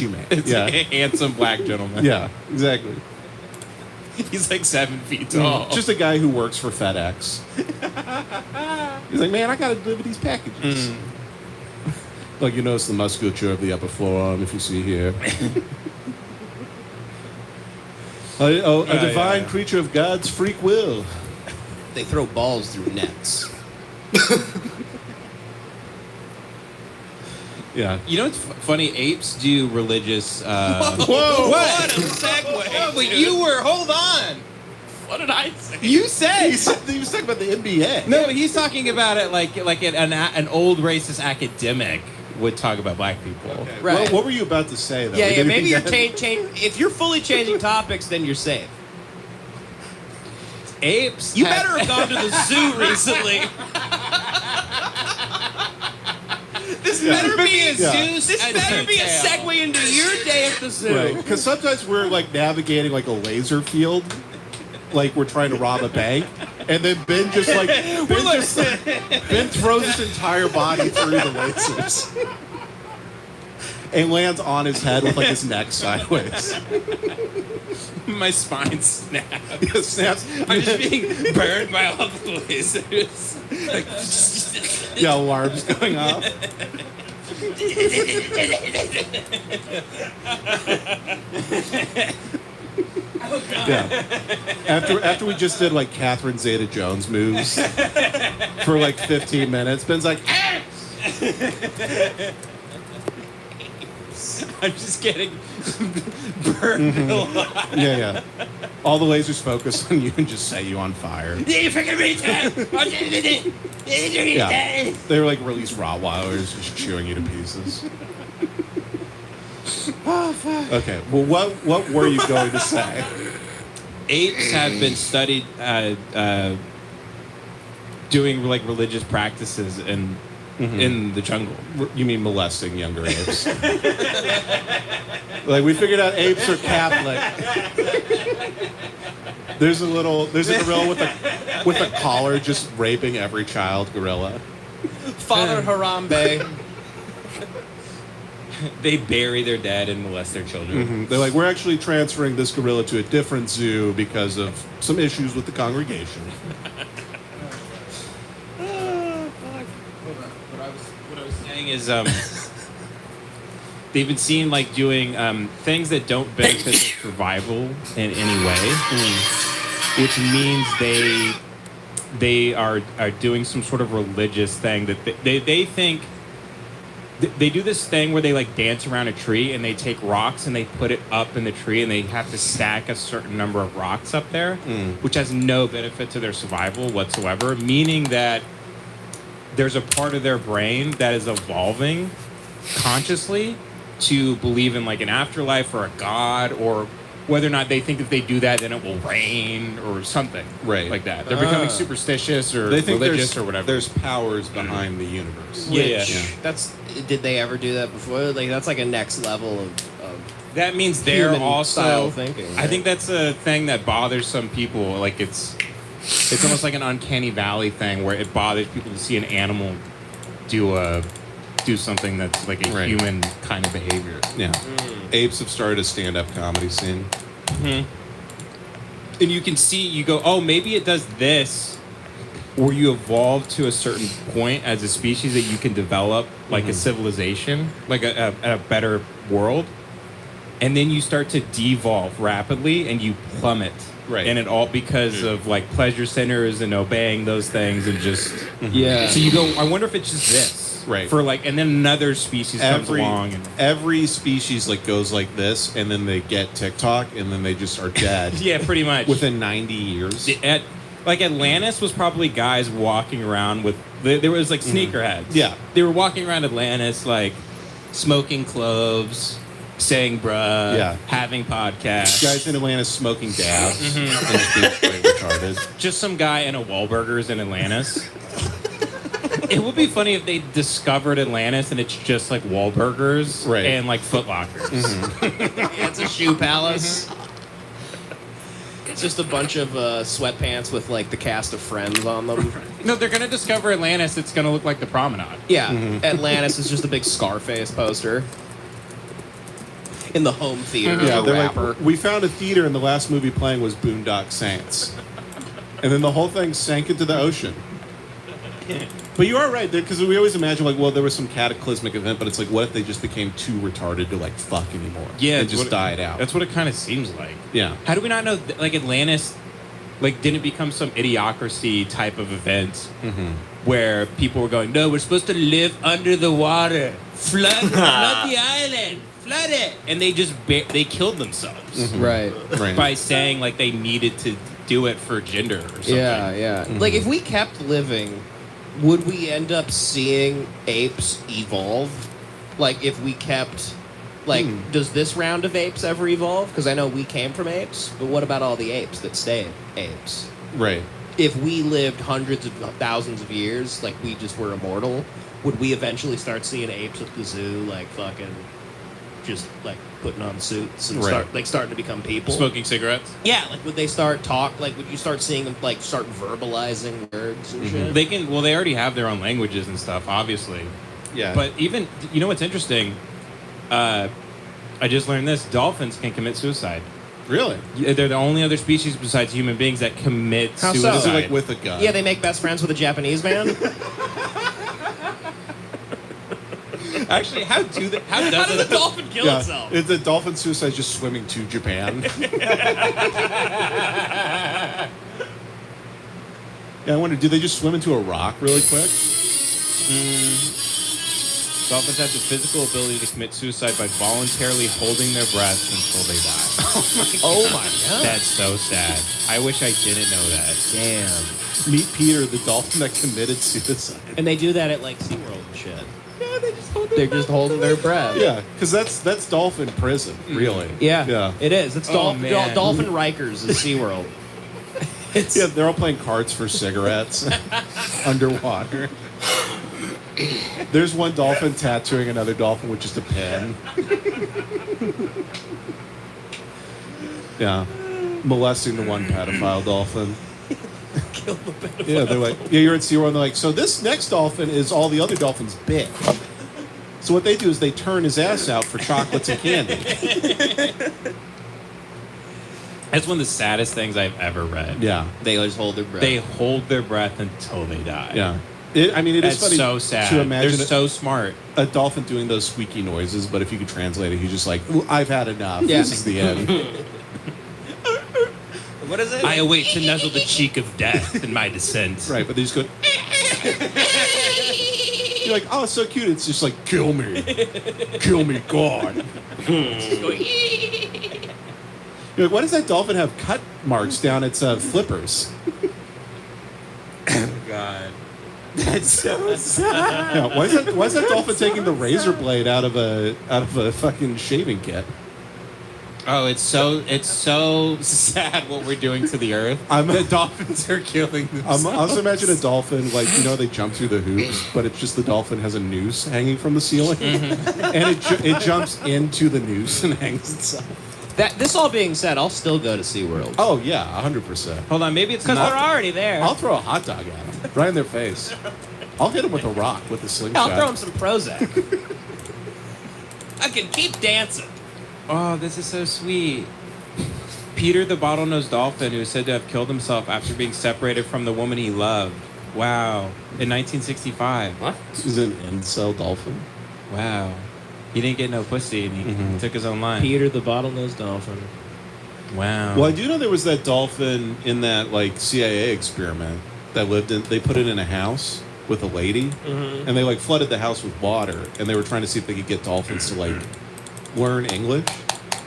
man. It's like a handsome black gentleman. Yeah, exactly. He's like 7 feet tall. Just a guy who works for FedEx. He's like, man, I gotta deliver these packages. Like, you notice the musculature of the upper forearm, if you see here. A divine creature of God's freak will. They throw balls through nets. Yeah. You know what's funny? Apes do religious. Whoa! What a segue! Oh, but you were. Hold on. What did I say? You said. He was talking about the NBA. No, he's talking about it like an old racist academic would talk about black people. Okay. Right. Well, what were you about to say, though? Yeah, maybe you're if you're fully changing topics, then you're safe. Apes. You better have gone to the zoo recently. This better be a Zeus. This better be a segue into your day at the zoo. Right. Because sometimes we're like navigating like a laser field, like we're trying to rob a bank, and then Ben just like Ben throws his entire body through the lasers and lands on his head with like his neck sideways. My spine snapped. Yeah, snaps. I'm just being burned by all the lasers. Like, Yeah, alarms going off. Yeah. After we just did like Catherine Zeta-Jones moves for like 15 minutes, Ben's like, ah! I'm just getting burned alive. Yeah. All the lasers focus on you and just set you on fire. You freaking retard! Yeah. They were like released Rottweilers just chewing you to pieces. Oh, fuck. Okay, well, what were you going to say? Apes have been studied doing like religious practices in the jungle. You mean molesting younger apes? Like, we figured out apes are Catholic. There's a gorilla with a collar just raping every child gorilla. Father Harambe. They bury their dead and molest their children. They're like, we're actually transferring this gorilla to a different zoo because of some issues with the congregation. What I was saying is, they've been seen like doing things that don't benefit their survival in any way, which means they are doing some sort of religious thing that they think. They do this thing where they like dance around a tree and they take rocks and they put it up in the tree and they have to stack a certain number of rocks up there, which has no benefit to their survival whatsoever, meaning that there's a part of their brain that is evolving consciously to believe in like an afterlife or a god, or whether or not they think if they do that then it will rain or something like that. They're becoming superstitious or They think religious or whatever. There's powers behind the universe. Yeah. Did they ever do that before? Like, that's like a next level of That means they're human also style thinking. I think that's a thing that bothers some people. Like it's almost like an uncanny valley thing where it bothers people to see an animal do something that's like a human kind of behavior. Yeah. Apes have started a stand-up comedy scene. And you can see, you go, oh, maybe it does this, or you evolve to a certain point as a species that you can develop like a civilization, like a better world, and then you start to devolve rapidly and you plummet. Right. And it all because of like pleasure centers and obeying those things and just Yeah. So you go, I wonder if it's just this. Right. For like, and then another species comes along and every species like goes like this, and then they get TikTok, and then they just are dead. yeah, pretty much. Within 90 years. Like Atlantis was probably guys walking around with there was like sneakerheads. Yeah. They were walking around Atlantis like smoking cloves, saying bruh, having podcasts. Guys in Atlanta smoking dabs and just being straight retarded. Just some guy in a Wahlburgers in Atlantis. It would be funny if they discovered Atlantis and it's just like Wahlburgers and like Foot Lockers. It's a shoe palace. It's just a bunch of sweatpants with like the cast of Friends on them. No, they're gonna discover Atlantis. It's gonna look like the Promenade. Yeah, Atlantis is just a big Scarface poster. in the home theater. Yeah, the they're rapper. like, we found a theater and the last movie playing was Boondock Saints. And then the whole thing sank into the ocean. But you are right, because we always imagine, like, well, there was some cataclysmic event, but it's like, what if they just became too retarded to, like, fuck anymore? Yeah, and just died out. That's what it kind of seems like. Yeah. How do we not know, like, Atlantis, like, didn't become some idiocracy type of event where people were going, no, we're supposed to live under the water. Flood the island. Flood it. And they just, they killed themselves. Right. By saying, like, they needed to do it for gender or something. Yeah. Like, if we kept living, would we end up seeing apes evolve? Like, if we kept... Like, does this round of apes ever evolve? Because I know we came from apes, but what about all the apes that stayed apes? Right. If we lived hundreds of thousands of years, like, we just were immortal, would we eventually start seeing apes at the zoo, like, fucking... just, like, putting on suits and starting to become people? Smoking cigarettes? Yeah, like, would they start like, would you start seeing them, like, start verbalizing words and shit? They can, well, they already have their own languages and stuff, obviously. Yeah. But even, you know what's interesting? I just learned this. Dolphins can commit suicide. Really? They're the only other species besides human beings that commit How so? suicide. Is it like with a gun? Yeah, they make best friends with a Japanese man? Actually, how does the dolphin kill itself? The dolphin suicide is just swimming to Japan. Yeah, I wonder, do they just swim into a rock really quick? Dolphins have the physical ability to commit suicide by voluntarily holding their breath until they die. Oh my god. That's so sad. I wish I didn't know that. Damn. Meet Peter, the dolphin that committed suicide. And they do that at, like, SeaWorld and shit. Yeah, they're just holding their breath. Yeah, because that's dolphin prison, really. Yeah, it is. It's man. Dolphin Rikers at SeaWorld. Yeah, they're all playing cards for cigarettes underwater. There's one dolphin tattooing another dolphin with just a pen. Yeah. Molesting the one pedophile dolphin. Kill the pedophile. Yeah, they're like, yeah, you're at SeaWorld, and they're like, so this next dolphin is all the other dolphins bit. So what they do is they turn his ass out for chocolates and candy. That's one of the saddest things I've ever read. Yeah. They always hold their breath. They hold their breath until they die. Yeah. It That's is funny so sad. to imagine They're so smart. a dolphin doing those squeaky noises, but if you could translate it, he's just like, "Ooh, I've had enough. Yeah. This is the end." What is it? I await to nuzzle the cheek of death in my descent. Right, but they just go. You're like, oh, it's so cute. It's just like, kill me, God. You're like, why does that dolphin have cut marks down its flippers? Oh, God. That's so sad. Yeah, why is that dolphin taking the razor blade out of a fucking shaving kit? Oh, it's so sad what we're doing to the earth. The dolphins are killing themselves. I also imagine a dolphin, like, they jump through the hoops, but it's just the dolphin has a noose hanging from the ceiling, and it jumps into the noose and hangs itself. This all being said, I'll still go to SeaWorld. Oh yeah, 100%. Hold on, maybe it's Because not. they're already there. I'll throw a hot dog at them, right in their face. I'll hit them with a rock with a slingshot. I'll throw them some Prozac. I can keep dancing. Oh, this is so sweet. Peter the bottlenose dolphin, who is said to have killed himself after being separated from the woman he loved. Wow. In 1965. What? Is it an incel dolphin? Wow. He didn't get no pussy and he took his own life. Peter the bottlenose dolphin. Wow. Well, I do know there was that dolphin in that like CIA experiment that lived in. They put it in a house with a lady, and they like flooded the house with water, and they were trying to see if they could get dolphins to like learn English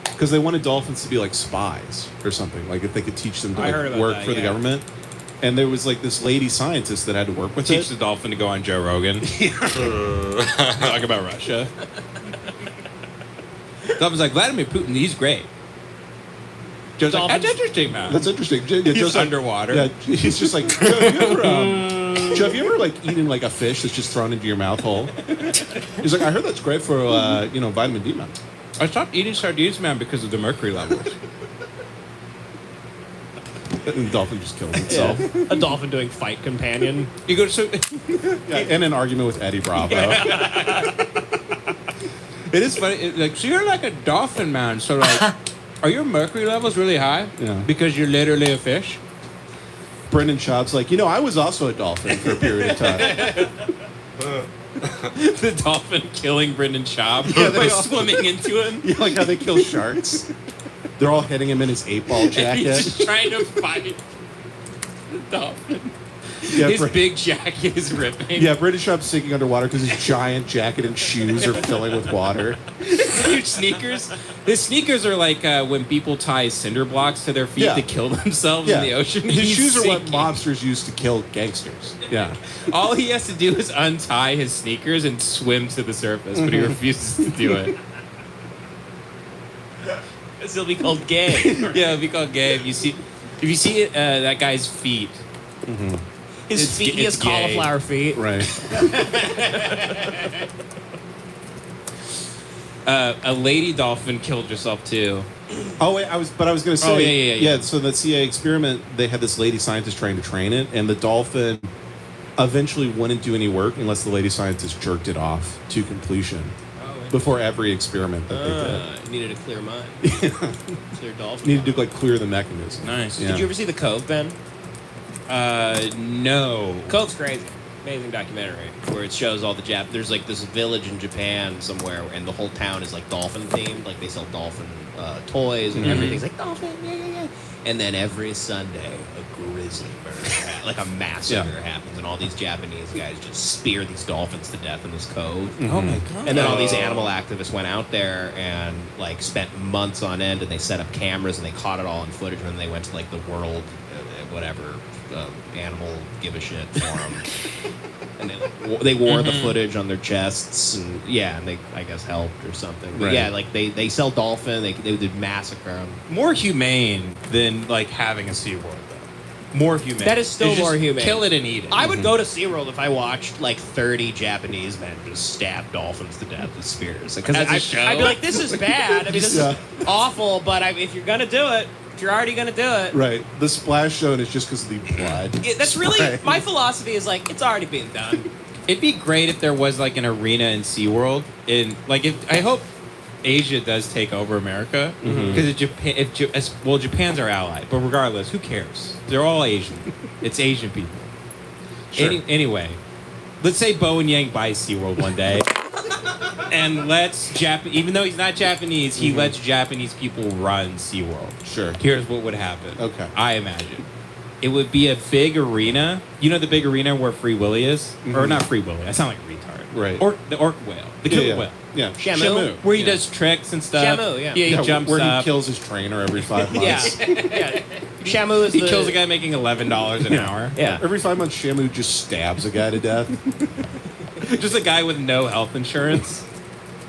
because they wanted dolphins to be like spies or something. Like if they could teach them to I heard like, about work that, for the yeah. government. And there was like this lady scientist that had to work with Teach it. the dolphin to go on Joe Rogan. Talk about Russia. Dolphin's like, Vladimir Putin, he's great. Joe's like, that's interesting, man. That's interesting. Yeah, He's Joe's like- underwater. Yeah, he's just like, Joe, have you ever like eaten like a fish that's just thrown into your mouth hole? He's like, I heard that's great for vitamin D, man. I stopped eating sardines, man, because of the mercury levels. And the dolphin just killed himself. A dolphin doing fight companion. You go to Yeah, in an argument with Eddie Bravo. It is funny. Like, so you're like a dolphin man. So like, are your mercury levels really high? Yeah. Because you're literally a fish. Brendan Schaub's like, I was also a dolphin for a period of time. The dolphin killing Brendan Schaub Yeah, by they all- swimming into him. Yeah, like how they kill sharks. They're all hitting him in his 8-ball And jacket. he's just trying to fight the dolphin. Yeah, His Br- big jacket is ripping. yeah, Brendan Schaub's sinking underwater because his giant jacket and shoes are filling with water. Huge sneakers. His sneakers are like when people tie cinder blocks to their feet Yeah. to kill themselves Yeah. in the ocean. His He's shoes are what sinking. mobsters use to kill gangsters. Yeah. All he has to do is untie his sneakers and swim to the surface, but he refuses to do it. Because he'll be called gay. Yeah, it'll be called gay. If you see that guy's feet, His It's feet, ga- he has it's gay. cauliflower feet. Right. a lady dolphin killed herself too. Oh wait, I was going to say. Oh, yeah. So the CIA experiment, they had this lady scientist trying to train it, and the dolphin eventually wouldn't do any work unless the lady scientist jerked it off to completion before every experiment that they Needed a clear mind. Clear dolphin. did. Needed to like clear the mechanism. Nice. Yeah. Did you ever see The Cove, Ben? No. Cove's crazy. Amazing documentary where it shows all the there's like this village in Japan somewhere, and the whole town is like dolphin themed. Like they sell dolphin toys and everything's like dolphin, yeah. And then every Sunday, a grizzly murder, like a massacre happens, and all these Japanese guys just spear these dolphins to death in this cove. Oh my god. And then all these animal activists went out there and like spent months on end, and they set up cameras and they caught it all in footage. And then they went to like the world, whatever, animal give a shit forum, and they wore the footage on their chests, and and they I guess helped or something. But Right. yeah, like they sell dolphin, they did massacre them. More humane than like having a SeaWorld though. More humane. That is still It's just more humane. Kill it and eat it. I would go to SeaWorld if I watched like 30 Japanese men just stab dolphins to death with spears. Because As a show? I'd be like, this is bad. I mean, this Yeah. is awful, but if you're going to do it, if you're already going to do it. Right. The splash zone is just because of the blood. That's really, Right. my philosophy is like, it's already being done. It'd be great if there was like an arena in SeaWorld. I hope Asia does take over America because Japan's our ally. But regardless, who cares? They're all Asian. It's Asian people. Sure. Anyway, let's say Bo and Yang buys SeaWorld one day, and even though he's not Japanese, he lets Japanese people run SeaWorld. Sure. Here's what would happen. Okay. I imagine. It would be a big arena. You know the big arena where Free Willy is? Or not Free Willy. I sound like a retard. Right. Or the orc whale. The killer yeah. whale. Yeah. Shamu. Where he does tricks and stuff. Shamu, yeah. Yeah, he Yeah, jumps where up. he kills his trainer every 5 Yeah. months. Yeah. Shamu is He kills a guy making $11 an hour. Yeah. Every 5 months, Shamu just stabs a guy to death. Just a guy with no health insurance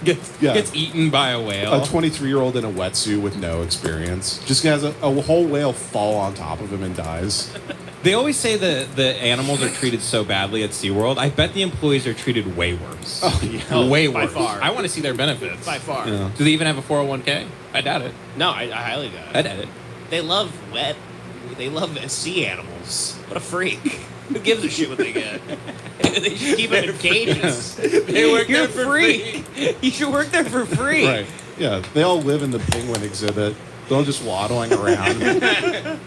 gets eaten by a whale. A 23-year-old in a wetsuit with no experience just has a whole whale fall on top of him and dies. They always say the animals are treated so badly at SeaWorld. I bet the employees are treated way worse. Oh, yeah. Way by worse. far. I want to see their benefits. By far. Yeah. Do they even have a 401k? I doubt it. No, I highly doubt it. I doubt it. They love they love sea animals. What a freak. Who gives a shit what they get? They should keep them in cages. They work You're there for free. You should work there for free. Right. Yeah. They all live in the penguin exhibit. They're all just waddling around.